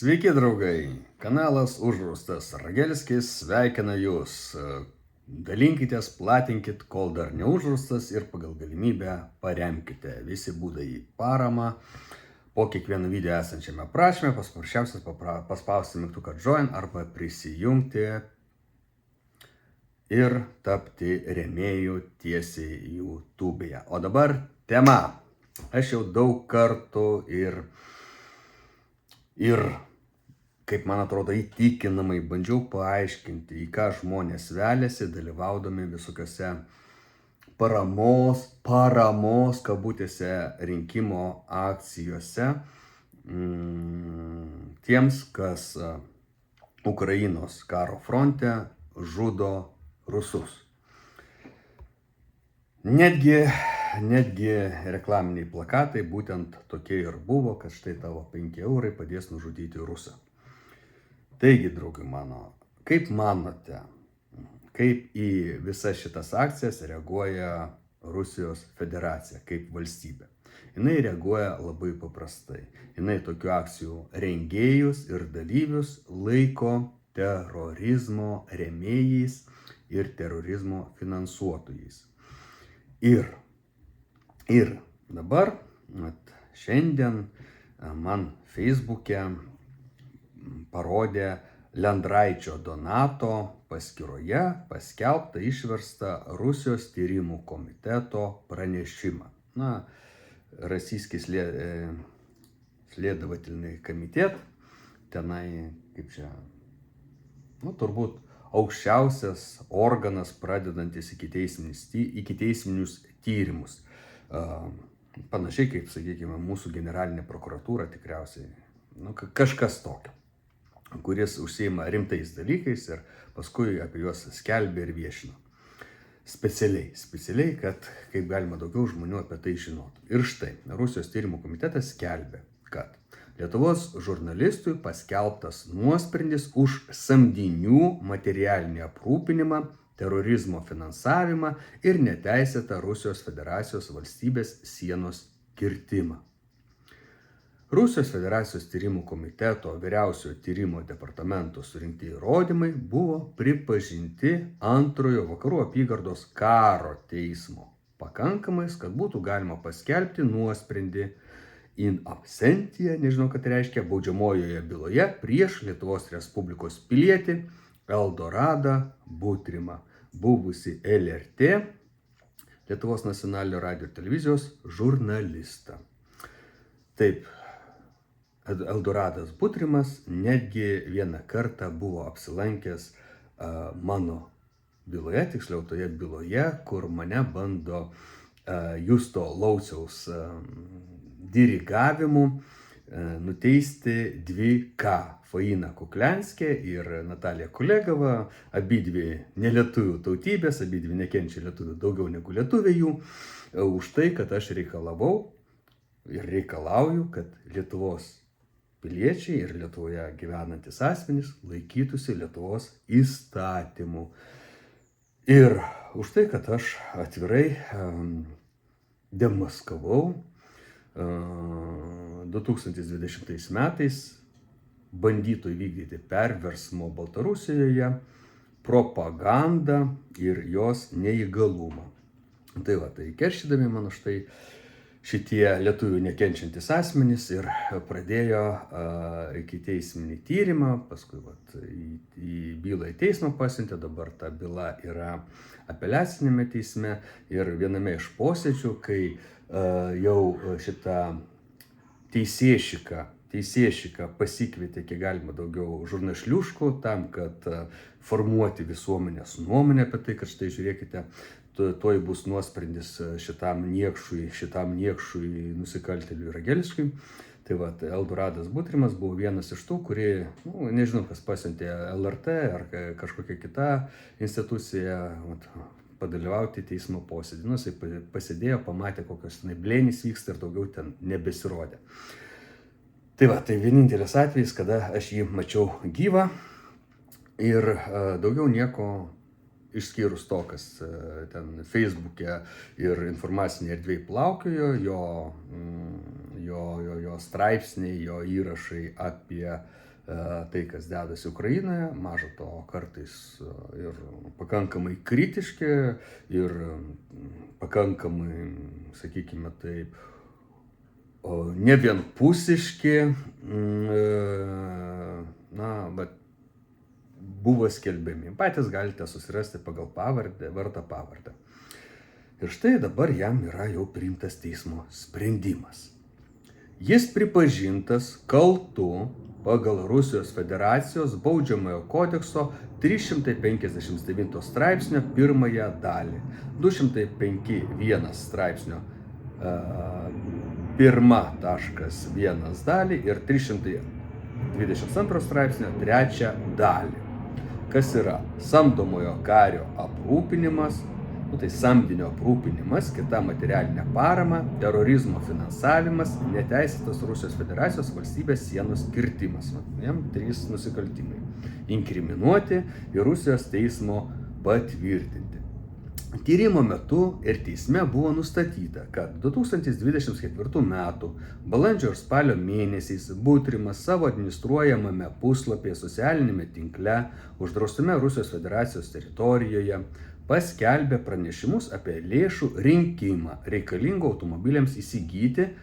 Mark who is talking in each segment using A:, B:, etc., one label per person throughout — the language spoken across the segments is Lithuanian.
A: Sveiki, draugai! Kanalas Uždraustas Ragelskis sveikina jūs. Dalinkitės, platinkit, kol dar neuždraustas ir pagal galimybę paremkite. Visi būdai į paramą. Po kiekvieno video esančiame aprašyme paprasčiausiai paspausti mygtuką Join arba prisijungti ir tapti rėmėjų tiesiai YouTube'e. O dabar tema. Aš jau daug kartų ir kaip man atrodo įtikinamai bandžiau paaiškinti, į ką žmonės veliasi, dalyvaudami visokiose paramos kabutėse rinkimo akcijose tiems, kas Ukrainos karo fronte žudo rusus. Netgi reklaminiai plakatai būtent tokie ir buvo, kad štai tavo 5 eurai padės nužudyti rusą. Taigi, draugai mano, kaip manote, kaip į visas šitas akcijas reaguoja Rusijos federacija kaip valstybė? Jinai reaguoja labai paprastai. Jinai tokių akcijų rengėjus ir dalyvius laiko terorizmo rėmėjais ir terorizmo finansuotojais. Ir dabar, šiandien man Facebook'e parodė Lendraičio Donato paskyroje paskelbtą išverstą Rusijos tyrimų komiteto pranešimą. Российский следовательный комитет, tenai, kaip čia, turbūt aukščiausias organas pradedantis ikiteisminius tyrimus. Panašiai kaip, sakykime, mūsų generalinė prokuratūra tikriausiai, kažkas tokio, kuris užsiima rimtais dalykais ir paskui apie juos skelbia ir viešina. Specialiai, kad kaip galima daugiau žmonių apie tai žinotų. Ir štai, Rusijos tyrimų komitetas skelbia, kad Lietuvos žurnalistui paskelbtas nuosprendis už samdinių materialinį aprūpinimą, terorizmo finansavimą ir neteisėtą Rusijos federacijos valstybės sienos kirtimą. Rusijos federacijos tyrimų komiteto vyriausiojo tyrimo departamento surinkti įrodymai buvo pripažinti antrojo vakarų apygardos karo teismo pakankamais, kad būtų galima paskelbti nuosprendį in absentia, nežinau, ką tai reiškia, baudžiamojoje byloje prieš Lietuvos Respublikos pilietį Eldoradą Butrimą, buvusi LRT, Lietuvos nacionalinio radijo ir televizijos žurnalistą. Taip, Eldoradas Butrimas netgi vieną kartą buvo apsilankęs mano byloje, tiksliau toje byloje, kur mane bando Justo Lauciaus dirigavimu nuteisti 2K. Faina Kuklianskė ir Natalija Kolegova, abidvi nelietuvių tautybės, abidvi nekenčia lietuvių daugiau negu lietuviai jų, už tai, kad aš reikalavau ir reikalauju, kad Lietuvos piliečiai ir Lietuvoje gyvenantis asmenys laikytųsi Lietuvos įstatymų. Ir už tai, kad aš atvirai demaskavau 2020 metais bandytų įvykdyti perversmo Baltarusijoje propagandą ir jos neįgalumą. Tai keršydami mano štai šitie lietuvių nekenčiantys asmenys ir pradėjo ikiteisminį tyrimą, paskui į bylą į teismą pasiuntė, dabar ta byla yra apeliacinėme teisme ir viename iš posėdžių, kai jau šitą teisėšiką pasikvietė kiek galima daugiau žurnališliuškų tam, kad formuoti visuomenės nuomonę apie tai, kad štai žiūrėkite, tuoj bus nuosprendis šitam niekšui nusikaltėliui Ragelskiui. Tai Eldoradas Butrimas buvo vienas iš tų, kurį, nežinau, kas pasiuntė LRT ar kažkokia kita institucija padalyvauti teismo posėdį. Jisai pasėdėjo, pamatė, kokios blėnys vyksta ir daugiau ten nebesirodė. Tai vienintelis atvejis, kada aš jį mačiau gyvą ir daugiau nieko išskyrus to, kas ten Facebook'e ir informacinėje erdvėje plaukiojo, jo straipsniai, jo įrašai apie tai, kas dedasi Ukrainoje, maža to kartais ir pakankamai kritiški ir pakankamai, sakykime taip, ne vienpusiški, bet buvo skelbiami. Patys galite susirasti pagal pavardę, vardą pavardę. Ir štai dabar jam yra jau priimtas teismo sprendimas. Jis pripažintas kaltu pagal Rusijos Federacijos baudžiamojo kodekso 359 straipsnio pirmąją dalį, 205.1 straipsnio 1.1 dalį ir 322 straipsnio 3 dalį. Kas yra samdomojo kario aprūpinimas, tai samdinio aprūpinimas, kita materialinė parama, terorizmo finansavimas, neteisėtas Rusijos Federacijos valstybės sienos kirtimas. Jam 3 nusikaltimai. Inkriminuoti ir Rusijos teismo patvirtinti. Tyrimo metu ir teisme buvo nustatyta, kad 2024 metų balandžio ir spalio mėnesiais Butrimas savo administruojamame puslapyje socialinėme tinkle uždraustame Rusijos Federacijos teritorijoje paskelbė pranešimus apie lėšų rinkimą reikalingų automobiliams įsigyti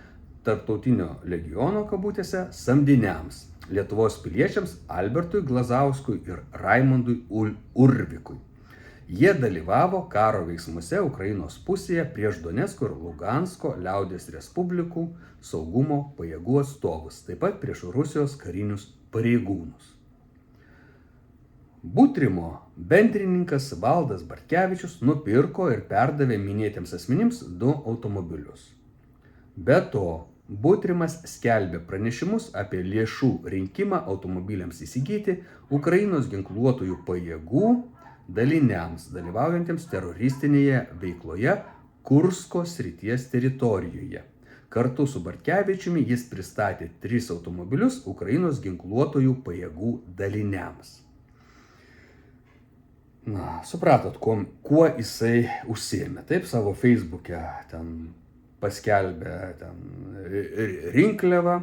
A: Tarptautinio legiono kabutėse samdiniams, Lietuvos piliečiams Albertui Glazauskui ir Raimondui Urvikui. Jie dalyvavo karo veiksmuose Ukrainos pusėje prieš Donecko ir Lugansko liaudies respublikų saugumo pajėgų atstovus, taip pat prieš Rusijos karinius pareigūnus. Butrimo bendrininkas Valdas Bartkevičius nupirko ir perdavė minėtiems asmenims 2 automobilius. Be to, Butrimas skelbė pranešimus apie lėšų rinkimą automobiliams įsigyti Ukrainos ginkluotųjų pajėgų daliniams dalyvaujantiems teroristinėje veikloje Kursko srities teritorijoje. Kartu su Bartkevičiumi jis pristatė 3 automobilius Ukrainos ginkluotųjų pajėgų daliniams. Supratot, kuo jisai užsiėmė. Taip, savo Facebook'e ten paskelbė rinkliavą,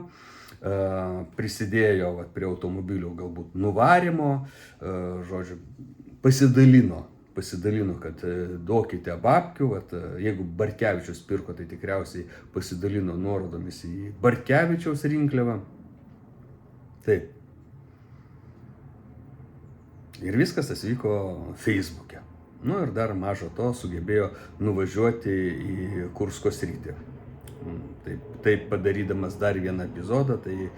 A: prisidėjo prie automobilių galbūt nuvarimo, žodžiu, pasidalino, kad duokite babkių, jeigu Bartkevičius pirko, tai tikriausiai pasidalino nuorodomis į Bartkevičiaus rinkliavą. Taip. Ir viskas tas vyko Facebook'e. Ir dar mažo to sugebėjo nuvažiuoti į Kursko sritį. Taip padarydamas dar vieną epizodą, tai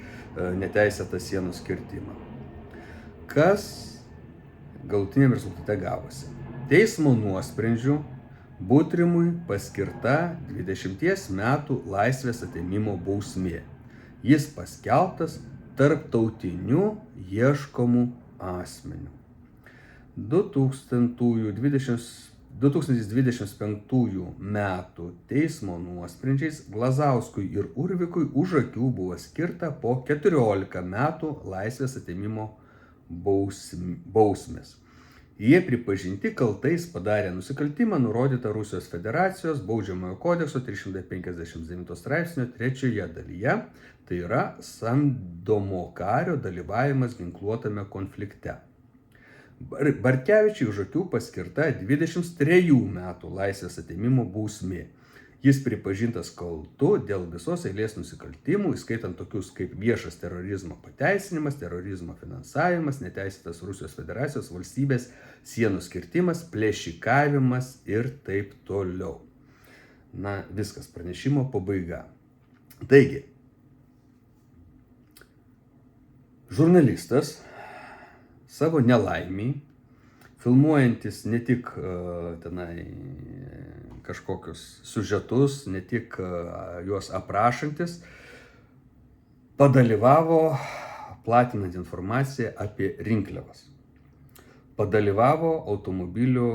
A: neteisėtą sienos kirtimą. Kas galutiniam rezultate gavosi? Teismo nuosprendžiu Butrimui paskirta 20 metų laisvės atėmimo bausmė. Jis paskelbtas tarptautiniu ieškomu asmeniu. 2025 metų teismo nuosprendžiais Glazauskui ir Urvikui už akių buvo skirta po 14 metų laisvės atėmimo bausmės. Jie pripažinti kaltais padarė nusikaltimą nurodytą Rusijos Federacijos baudžiamojo kodekso 359 straipsnio 3 dalyje, tai yra samdomo kario dalyvavimas ginkluotame konflikte. Bartkevičiui už akių paskirta 23 metų laisvės atėmimo bausmė. Jis pripažintas kaltu dėl visos eilės nusikaltimų, įskaitant tokius kaip viešas terorizmo pateisinimas, terorizmo finansavimas, neteisėtas Rusijos Federacijos valstybės sienos kirtimas, plėšikavimas ir taip toliau. Viskas, pranešimo pabaiga. Taigi, žurnalistas savo nelaimį, filmuojantis ne tik kažkokius siužetus, ne tik juos aprašantis, padalyvavo platinant informaciją apie rinkliavas. Padalyvavo automobilių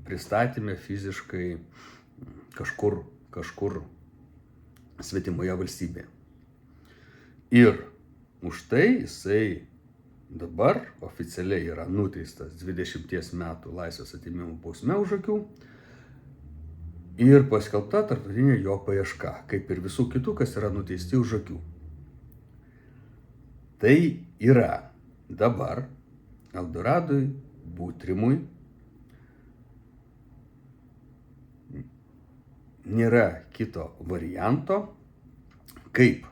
A: pristatyme fiziškai kažkur svetimoje valstybėje. Ir už tai jisai dabar oficialiai yra nuteistas 20 metų laisvės atėmimo bausme už akių ir paskelbta tarptautinė jo paieška, kaip ir visų kitų, kas yra nuteisti už akių. Tai yra dabar Eldoradui Butrimui nėra kito varianto, kaip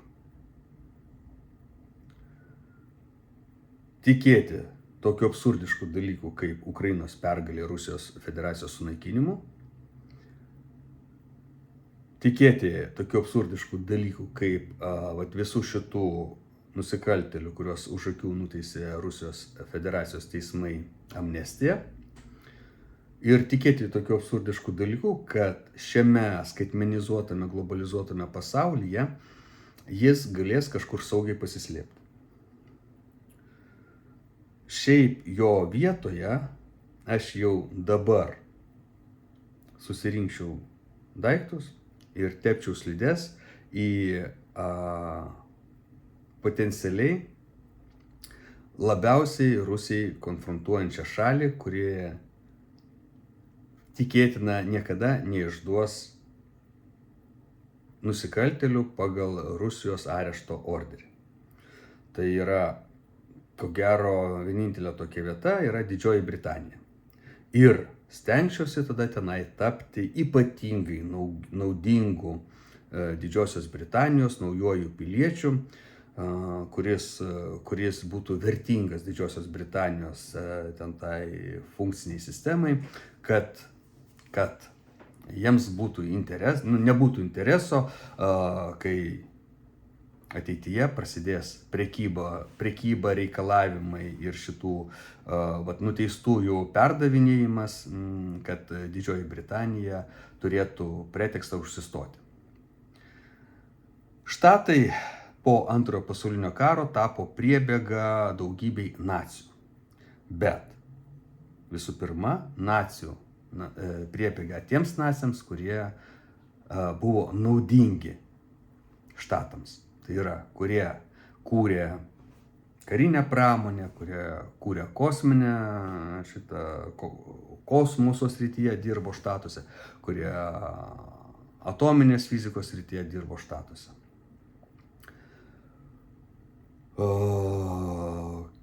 A: tikėti tokiu absurdišku dalyku kaip Ukrainos pergalė Rusijos federacijos sunaikinimu, tikėti tokiu absurdišku dalyku kaip visų šitų nusikaltėlių, kuriuos už akių nuteisė Rusijos federacijos teismai, amnestija, ir tikėti tokiu absurdišku dalyku, kad šiame skaitmenizuotame, globalizuotame pasaulyje jis galės kažkur saugiai pasislėpti. Šiaip jo vietoje aš jau dabar susirinkčiau daiktus ir tepčiau slides į potencialiai labiausiai Rusijai konfrontuojančią šalį, kurie tikėtina niekada neišduos nusikaltėlių pagal Rusijos arešto orderį. Tai yra, ko gero, vienintelė tokia vieta yra Didžioji Britanija. Ir stengčiausi tada tenai tapti ypatingai naudingu Didžiosios Britanijos naujuoju piliečiu, kuris būtų vertingas Didžiosios Britanijos ten tai funkciniai sistemai, kad jiems būtų nebūtų intereso, kai ateityje prasidės prekyba reikalavimai ir šitų nuteistųjų perdavinėjimas, kad Didžioji Britanija turėtų pretekstą užsistoti. Štatai po Antrojo pasaulinio karo tapo priebėga daugybei nacijų. Bet visų pirma, nacijų priebėga tiems naciams, kurie buvo naudingi štatams. Tai yra, kurie kūrė karinę pramonę, kurie kūrė kosmoso srityje dirbo štatuose, kurie atominės fizikos srityje dirbo štatuose.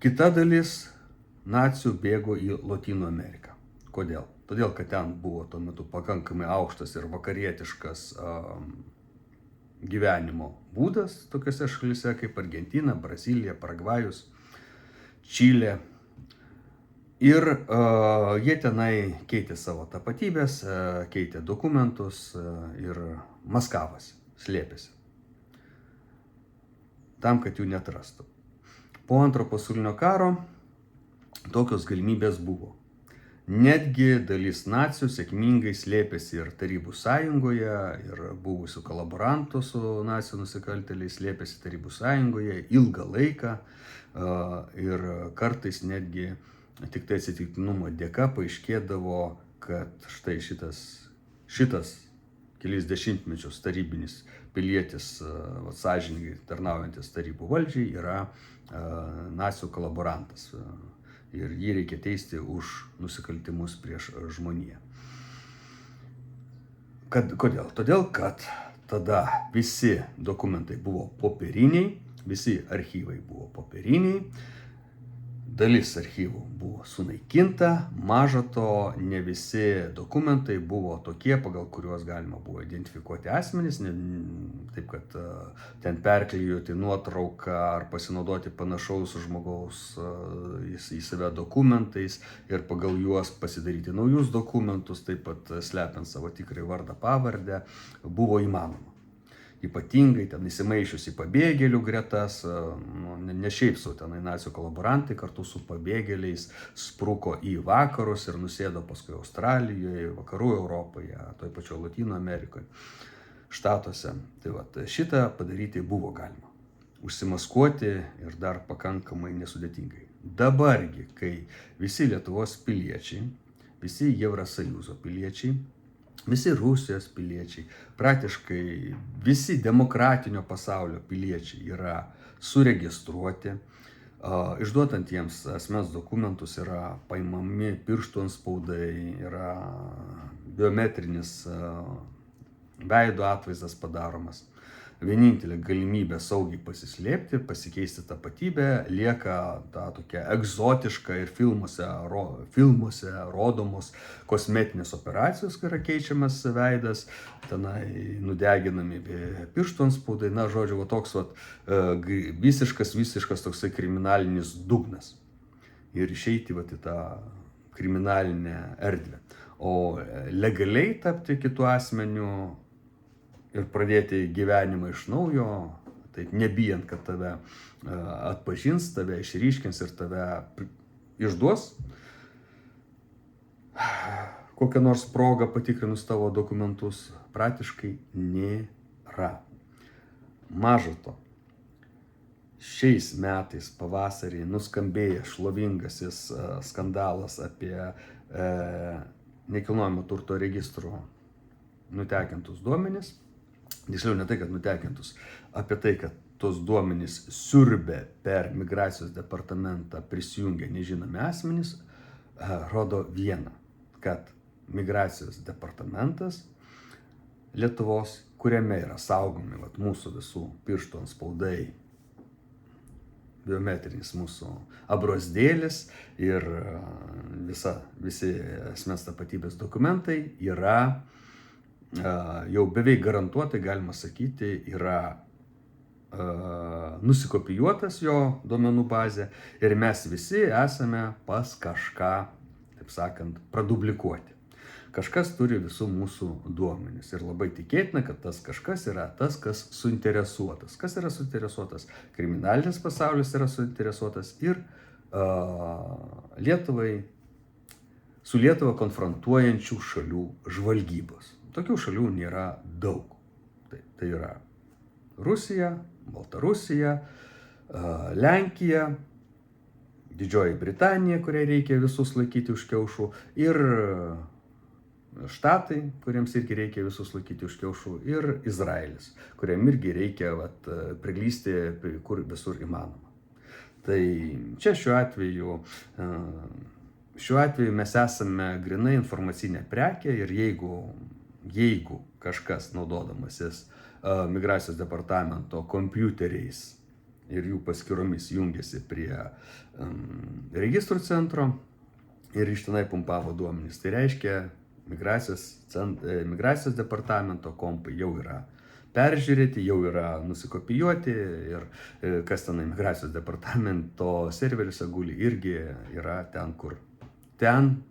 A: Kita dalis nacių bėgo į Lotynų Ameriką. Kodėl? Todėl, kad ten buvo tuo metu pakankamai aukštas ir vakarietiškas gyvenimo būdas tokiose šalyse kaip Argentina, Brazilija, Paragvajus, Čilė. Ir jie tenai keitė savo tapatybės, keitė dokumentus ir maskavosi, slėpėsi, tam, kad jų neatrastų. Po Antrojo pasaulinio karo tokios galimybės buvo. Netgi dalis nacių sėkmingai slėpėsi ir Tarybų sąjungoje, ir buvusių kolaborantų su nacių nusikaltėliais slėpėsi Tarybų sąjungoje ilgą laiką, ir kartais netgi tik tai atsitiktinumo dėka paaiškėdavo, kad štai šitas kelis dešimtmečius tarybinis pilietis, sąžiningai tarnaujantis Tarybų valdžiai, yra nacių kolaborantas. Ir jį reikia teisti už nusikaltimus prieš žmoniją. Kodėl? Todėl, kad tada visi dokumentai buvo popieriniai, visi archyvai buvo popieriniai, dalis archyvų buvo sunaikinta, maža to, ne visi dokumentai buvo tokie, pagal kuriuos galima buvo identifikuoti asmenys, taip kad ten perklijuoti nuotrauką ar pasinaudoti panašaus žmogaus į save dokumentais ir pagal juos pasidaryti naujus dokumentus, taip pat slepiant savo tikrąjį vardą, pavardę, buvo įmanoma. Ypatingai ten įsimaišius į pabėgėlių gretas, ne šiaip sau tenai nacių kolaborantai kartu su pabėgėliais spruko į vakarus ir nusėdo paskui Australijoje, vakarų Europoje, toj pačioje Lotynų Amerikoje, štatuose. Tai šitą padaryti buvo galima. Užsimaskuoti ir dar pakankamai nesudėtingai. Dabargi, kai visi Lietuvos piliečiai, visi Eurosąjūzo piliečiai, visi Rusijos piliečiai, praktiškai visi demokratinio pasaulio piliečiai yra suregistruoti, Išduodant jiems asmens dokumentus yra paimami pirštų antspaudai, yra biometrinis veido atvaizdas padaromas. Vienintelė galimybė saugiai pasislėpti, pasikeisti tapatybę, lieka ta tokia egzotiška ir filmuose rodomos kosmetinės operacijos, kai yra keičiamas veidas, tenai nudeginami pirštų antspaudai, na, žodžiu, toks visiškas toksai kriminalinis dugnas. Ir išeiti į tą kriminalinę erdvę. O legaliai tapti kitu asmeniu ir pradėti gyvenimą iš naujo, taip nebijant, kad tave atpažins, tave išryškins ir tave išduos, kokią nors progą patikrinus tavo dokumentus, praktiškai nėra. Maža to, šiais metais pavasarį nuskambėjęs šlovingasis skandalas apie nekilnojamo turto registro nutekintus duomenis. Tiksliau ne tai, kad nutekintus, apie tai, kad tos duomenys siurbė per migracijos departamentą prisijungę nežinomi asmenys, rodo vieną, kad migracijos departamentas Lietuvos, kuriame yra saugomi mūsų visų pirštų antspaudai, biometrinis mūsų abrozdėlis ir visi asmens tapatybės dokumentai yra jau beveik garantuotai, galima sakyti, yra nusikopijuotas jo duomenų bazė ir mes visi esame pas kažką, taip sakant, pradublikuoti. Kažkas turi visų mūsų duomenis ir labai tikėtina, kad tas kažkas yra tas, kas suinteresuotas. Kas yra suinteresuotas? Kriminalinis pasaulis yra suinteresuotas ir su Lietuva konfrontuojančių šalių žvalgybos. Tokių šalių nėra daug. Tai yra Rusija, Baltarusija, Lenkija, Didžioji Britanija, kuriai reikia visus laikyti už kiaušų, ir Štatai, kuriems irgi reikia visus laikyti už kiaušų, ir Izraelis, kuriam irgi reikia priglysti kur visur įmanoma. Tai čia šiuo atveju mes esame grynai informacinė prekė ir jeigu kažkas naudodamasis migracijos departamento kompiuteriais ir jų paskyromis jungiasi prie registrų centro ir iš tenai pumpavo duomenys, tai reiškia migracijos departamento kompai jau yra peržiūrėti, jau yra nusikopijuoti ir kas tenai migracijos departamento serveriuose guli irgi yra ten, kur ten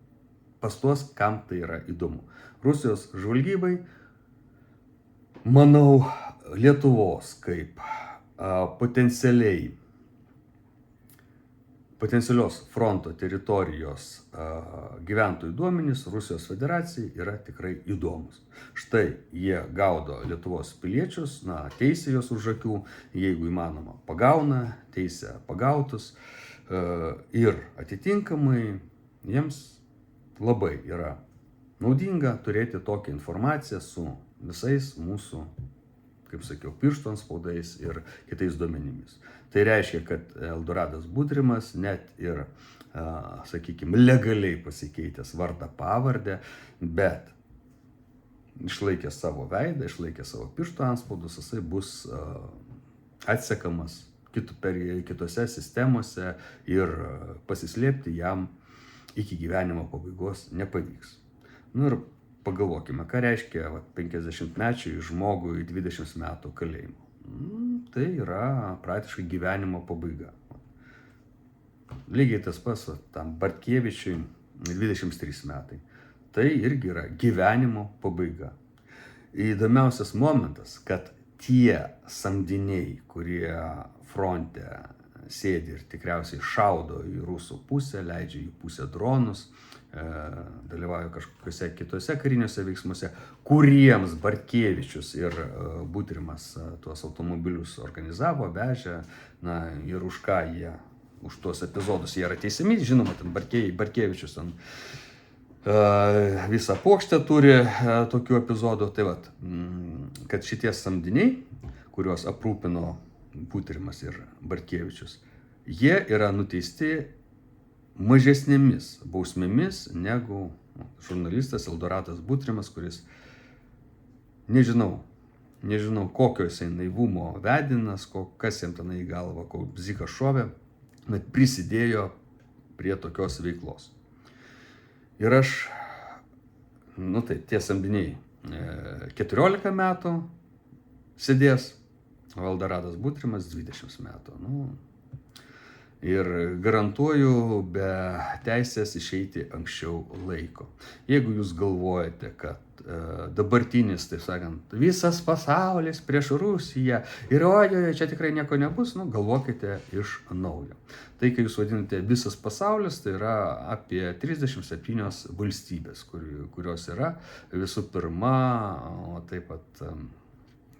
A: pas tuos, kam tai yra įdomu. Rusijos žvalgybai, manau, Lietuvos kaip potencialios fronto teritorijos gyventojų duomenys Rusijos federacijai yra tikrai įdomus. Štai jie gaudo Lietuvos piliečius, teisė juos už akių, jeigu įmanoma pagauna, teisė pagautus ir atitinkamai jiems labai yra naudinga turėti tokią informaciją su visais mūsų, kaip sakiau, pirštų antspaudais ir kitais duomenimis. Tai reiškia, kad Eldoradas Budrimas net ir, sakykime, legaliai pasikeitęs vardą pavardę, bet išlaikė savo veidą, išlaikė savo pirštų antspaudus, jisai bus atsekamas kitose sistemose ir pasislėpti jam iki gyvenimo pabaigos nepavyks. Ir pagalvokime, ką reiškia 50-mečiui žmogui 20 metų kalėjimo. Tai yra praktiškai gyvenimo pabaiga. Lygiai tas pats tam Bartkievičiui 23 metai. Tai irgi yra gyvenimo pabaiga. Įdomiausias momentas, kad tie samdiniai, kurie fronte sėdi ir tikriausiai šaudo į rusų pusę, leidžia į pusę dronus, dalyvauja kažkokiuose kitose kariniuose veiksmuose, kuriems Bartkievičius ir Budrimas tuos automobilius organizavo, vežė, ir už ką jie, už tuos epizodus jie yra teisiami. Žinoma, ten Bartkievičius ten visą puokštę turi tokių epizodų. Tai kad šitie samdiniai, kuriuos aprūpino Budrimas ir Bartkievičius, jie yra nuteisti mažesnėmis bausmėmis negu žurnalistas Eldoradas Butrimas, kuris nežinau, kokio jisai naivumo vedinas, kas jam tenai į galvą, ko bzikas šovė, bet prisidėjo prie tokios veiklos. Ir aš, tai tie samdiniai 14 metų sėdės, o Eldoradas Butrimas 20 metų. Ir garantuoju be teisės išeiti anksčiau laiko. Jeigu jūs galvojate, kad dabartinis, taip sakant, visas pasaulis prieš Rusiją ir ojoje, čia tikrai nieko nebus, galvokite iš naujo. Tai, kai jūs vadinate visas pasaulis, tai yra apie 37 valstybės, kurios yra visų pirma, o taip pat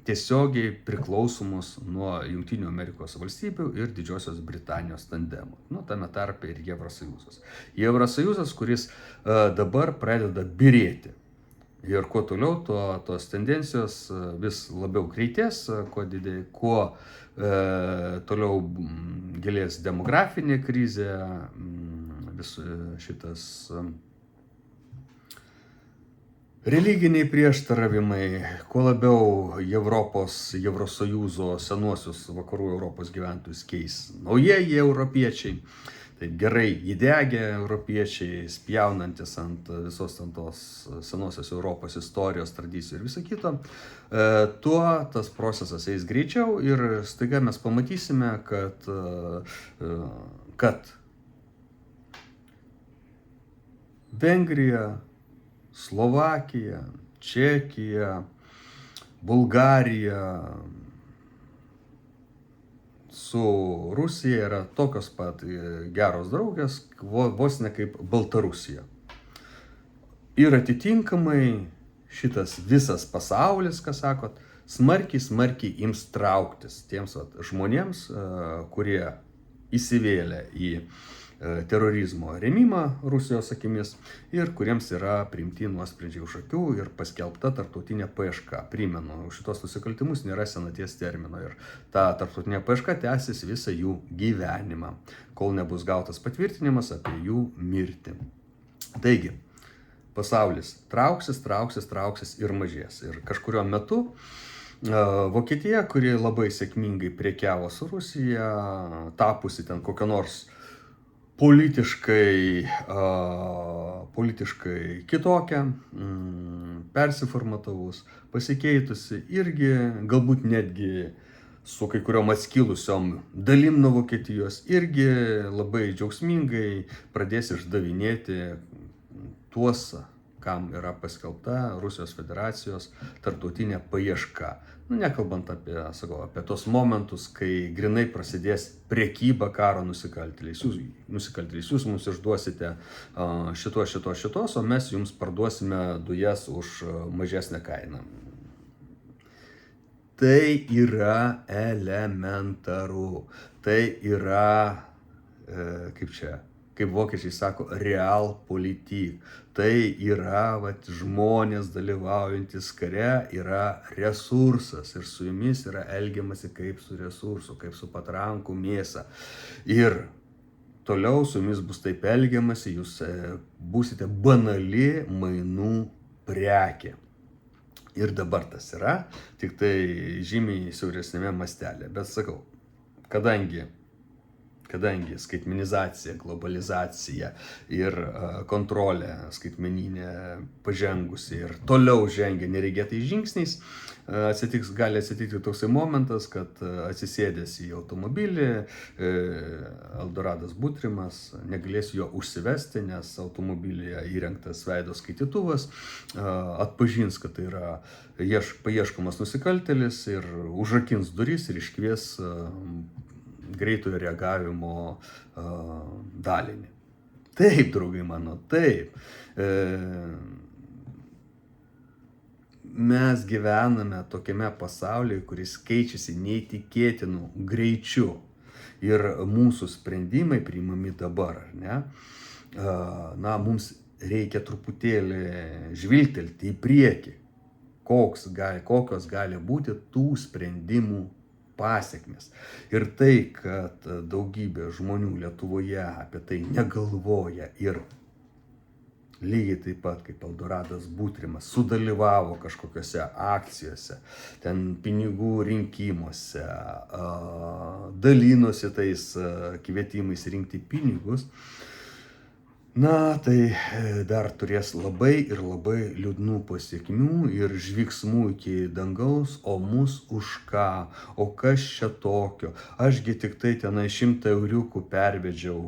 A: tiesiogiai priklausomos nuo Jungtinių Amerikos valstybių ir Didžiosios Britanijos tandemo. Tame tarpe ir Evrosąjūzas. Evrosąjūzas, kuris dabar pradeda byrėti. Ir kuo toliau, tos tendencijos vis labiau greitės, kuo toliau gilės demografinė krizė, vis šitas religiniai prieštaravimai, kuo labiau Evrosąjūzo senuosius vakarų Europos gyventojus keis naujieji europiečiai, tai gerai įdegę europiečiai, spjaunantis ant visos tos senosios Europos istorijos, tradicijų ir viso kito, tuo tas procesas eis greičiau ir staiga mes pamatysime, kad Vengrija, Slovakija, Čekija, Bulgarija su Rusija yra tokios pat geros draugės, vos ne kaip Baltarusija. Ir atitinkamai šitas visas pasaulis, sakot, smarkiai ims trauktis tiems žmonėms, kurie įsivėlė į terorizmo rėmimą Rusijos akimis ir kuriems yra priimti nuosprendžiai už akių ir paskelbta tarptautinė paieška. Primenu, už šitos nusikaltimus nėra senaties termino ir ta tarptautinė paieška tęsis visą jų gyvenimą, kol nebus gautas patvirtinimas apie jų mirtį. Taigi, pasaulis trauksis ir mažės. Ir kažkurio metu Vokietija, kuri labai sėkmingai prekiavo su Rusija, tapusi ten kokią nors politiškai kitokią, persiformatavus, pasikeitusi irgi, galbūt netgi su kai kuriom atskilusiom dalim nuo Vokietijos, irgi labai džiaugsmingai pradės išdavinėti tuos, kam yra paskelbta Rusijos federacijos tarptautinė paieška. Nekalbant apie tos momentus, kai grinai prasidės prekyba karo nusikaltėliais. Jūs mums išduosite šitos, o mes jums parduosime dujas už mažesnę kainą. Tai yra elementaru. Tai yra, kaip vokiečiai sako, realpolitik. Tai yra žmonės dalyvaujantis kare, yra resursas ir su jumis yra elgiamasi kaip su resursu, kaip su patrankų mėsa. Ir toliau su jumis bus taip elgiamasi, jūs būsite banali mainų prekė. Ir dabar tas yra, tik tai žymiai siauresnėme mastelė. Bet sakau, kadangi skaitmenizacija, globalizacija ir kontrolė skaitmeninė pažengusi ir toliau žengia neregėtais žingsniais, gali atsitikti toksai momentas, kad atsisėdęs į automobilį, Eldoradas Butrimas negalės jo užsivesti, nes automobilyje įrengtas veido skaitytuvas atpažins, kad tai yra paieškomas nusikaltėlis ir užrakins duris ir iškvies greitojo reagavimo dalinį. Taip, draugai mano, taip. Mes gyvename tokiame pasaulyje, kuris keičiasi neįtikėtinu greičiu. Ir mūsų sprendimai priimami dabar, ar ne? Mums reikia truputėlį žvilgtelti į priekį, kokios gali būti tų sprendimų pasekmės. Ir tai, kad daugybė žmonių Lietuvoje apie tai negalvoja ir lygiai taip pat kaip Eldoradas Butrimas sudalyvavo kažkokiose akcijose, ten pinigų rinkimuose, dalinosi tais kvietimais rinkti pinigus, na, tai dar turės labai ir labai liūdnų pasiekmių ir žvyksmų iki dangaus, o mus už ką, o kas čia tokio, ašgi tik tai tenai 100 euriukų pervedžiau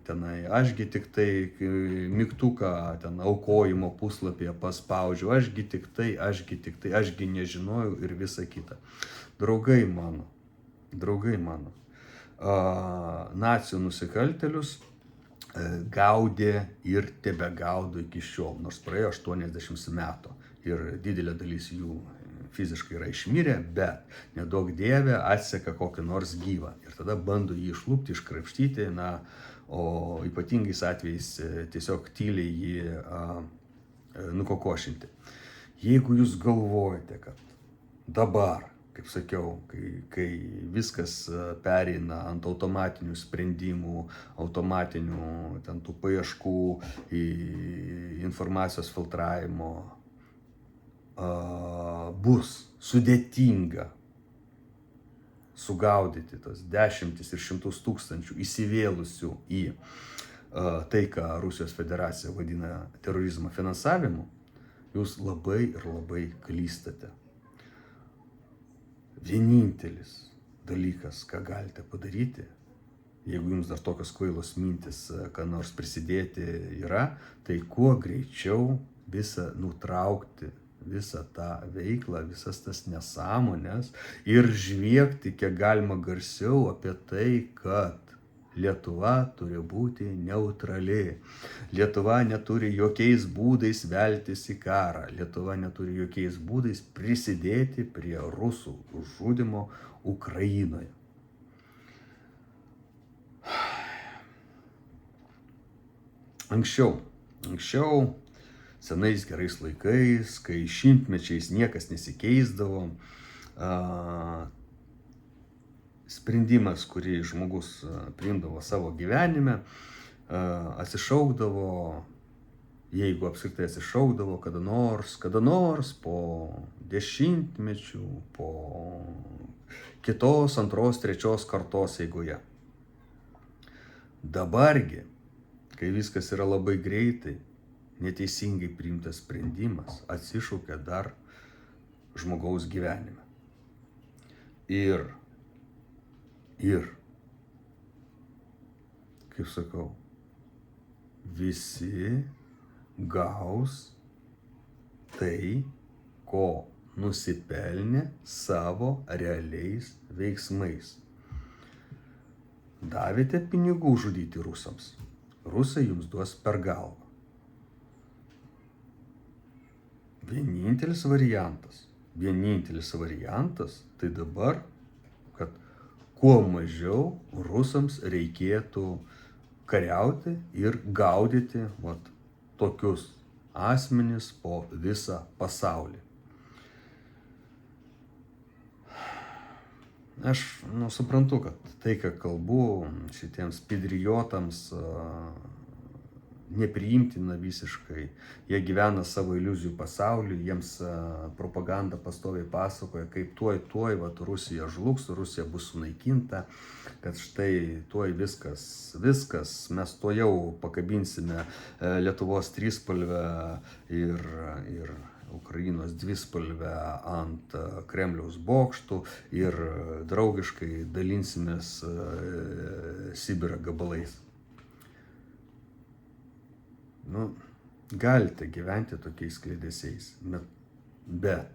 A: tenai, ašgi tik tai mygtuką ten aukojimo puslapyje paspaudžiau, ašgi tik tai, ašgi nežinojau ir visa kita. Draugai mano, nacių nusikaltėlius gaudė ir tebegaudo iki šiol, nors praėjo 80 metų ir didelė dalis jų fiziškai yra išmirę, bet nedaug dievė atseka kokį nors gyvą ir tada bando jį išlupti, iškrapštyti, na, o ypatingais atvejais tiesiog tyliai jį nukokošinti. Jeigu jūs galvojate, kad dabar, kaip sakiau, kai viskas pereina ant automatinių sprendimų, automatinių ten tų paieškų, informacijos filtravimo, bus sudėtinga sugaudyti tas dešimtis ir šimtus tūkstančių įsivėlusių į tai, ką Rusijos federacija vadina terorizmo finansavimu, jūs labai ir labai klystate. Vienintelis dalykas, ką galite padaryti, jeigu jums dar tokios kvailos mintis, ką nors prisidėti yra, tai kuo greičiau nutraukti visą tą veiklą, visas tas nesąmonės ir žviegti kiek galima garsiau apie tai, kad Lietuva turi būti neutrali. Lietuva neturi jokiais būdais veltis į karą. Lietuva neturi jokiais būdais prisidėti prie rusų žudimo Ukrainoje. Anksčiau, senais gerais laikais, kai šimtmečiais niekas nesikeisdavo, sprendimas, kurį žmogus priimdavo savo gyvenime, atsišaukdavo, jeigu apskritai atsišaukdavo kada nors po dešimtmečių, po kitos, antros, trečios kartos eigoje. Dabargi, kai viskas yra labai greitai, neteisingai priimtas sprendimas atsišaukia dar žmogaus gyvenime. Ir, kaip sakau, visi gaus tai, ko nusipelnė savo realiais veiksmais. Davėte pinigų žudyti rusams, rusai jums duos per galvą. Vienintelis variantas tai dabar, kad kuo mažiau rusams reikėtų kariauti ir gaudyti tokius asmenis po visą pasaulį. Aš suprantu, kad tai, ką kalbu, šitiems pidrijotams nepriimtina visiškai. Jie gyvena savo iliuzijų pasauliu, jiems propaganda pastoviai pasakoja, kaip tuoj Rusija žlugs, Rusija bus sunaikinta, kad štai tuoj viskas, mes tuojau pakabinsime Lietuvos trispalvę ir Ukrainos dvispalvę ant Kremliaus bokštų ir draugiškai dalinsimės Sibirą gabalais. Galite gyventi tokiais kliedesiais, bet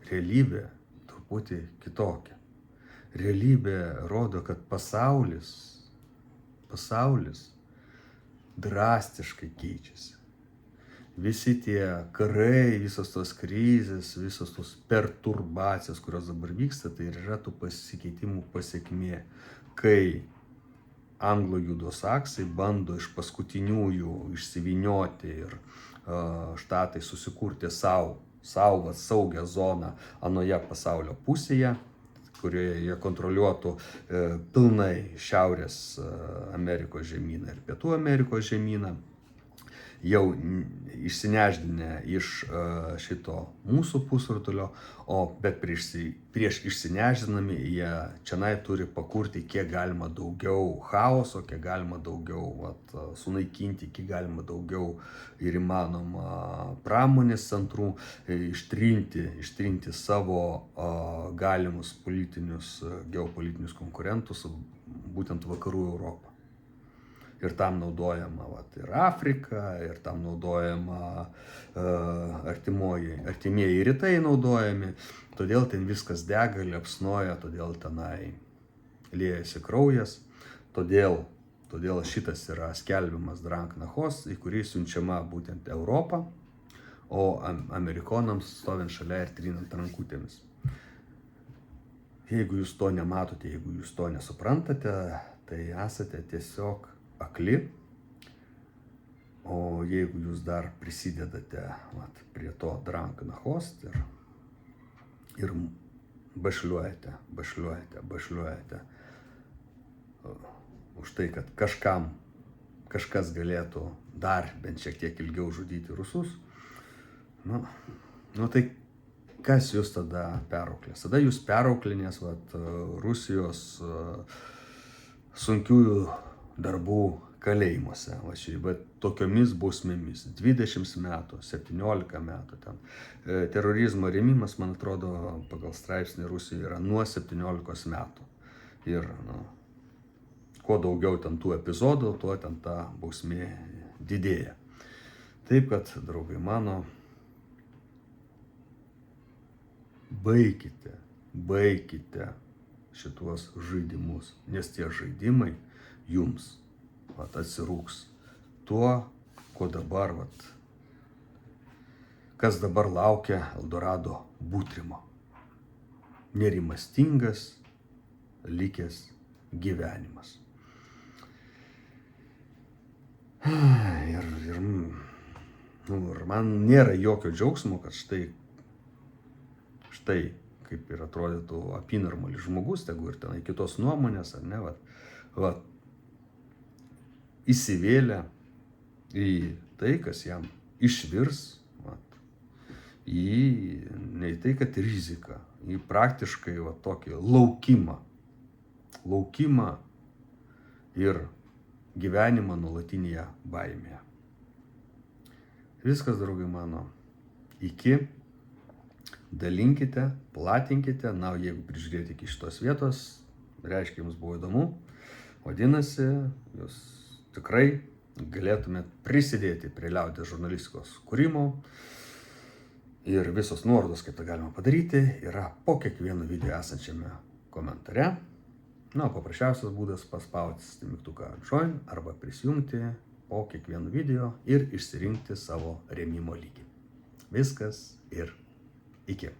A: realybė truputį kitokia. Realybė rodo, kad pasaulis drastiškai keičiasi. Visi tie karai, visos tos krizės, visos tos perturbacijos, kurios dabar vyksta, tai yra tų pasikeitimų pasekmė, kai anglo-judosaksai bando iš paskutiniųjų išsivynioti ir štatai susikurti saugią zoną anoje pasaulio pusėje, kurioje jie kontroliuotų pilnai Šiaurės Amerikos žemyną ir Pietų Amerikos žemyną, jau išsineždinę iš šito mūsų pusrutulio, bet prieš išsineždinami jie čionai turi pakurti kiek galima daugiau chaoso, kiek galima daugiau sunaikinti, kiek galima daugiau ir įmanoma pramonės centrų, ištrinti savo galimus politinius, geopolitinius konkurentus, būtent vakarų Europą. Ir tam naudojama ir Afrika, ir tam naudojama artimieji rytai naudojami. Todėl ten viskas dega, liepsnoja, todėl tenai liejasi kraujas. Todėl šitas yra skelbiamas Drang Nachos, į kurį siunčiama būtent Europą, o amerikonams stovint šalia ir trinant rankutėmis. Jeigu jūs to nematote, jeigu jūs to nesuprantate, tai esate tiesiog akli, o jeigu jūs dar prisidedate prie to Drang Nachos ir bašliuojate už tai, kad kažkas galėtų dar bent šiek tiek ilgiau žudyti rusus, tai kas jūs tada perauklės? Tada jūs perauklės Rusijos sunkiųjų darbų kalėjimuose, bet tokiomis bausmėmis 20 metų, 17 metų ten. Terorizmo rėmimas, man atrodo, pagal straipsnį Rusijoje yra nuo 17 metų. Ir kuo daugiau ten tų epizodų, tuo ten ta bausmė didėja. Taip kad, draugai mano, baikite šituos žaidimus, nes tie žaidimai jums atsirūks tuo, ko dabar, kas dabar laukia Eldorado būtrimo. Nerimastingas likęs gyvenimas. Ir man nėra jokio džiaugsmo, kad štai kaip ir atrodytų apynormalis žmogus, tegu ir tenai kitos nuomonės, ar ne, įsivėlė į tai, kas jam išvirs, ne į tai, kad riziką, į praktiškai tokį laukimą ir gyvenimą nuolatinėje baimėje. Viskas, draugai mano, iki. Dalinkite, platinkite, jeigu prižiūrėti iki šitos vietos, reiškia, jums buvo įdomu, vadinasi, jūs tikrai galėtumėt prisidėti prie liaudies žurnalistikos kūrimo ir visos nuorodos, kaip tai galima padaryti, yra po kiekvienu video esančiame komentare. Paprasčiausias būdas paspausti mygtuką Join arba prisijungti po kiekvienu video ir išsirinkti savo rėmimo lygį. Viskas ir iki.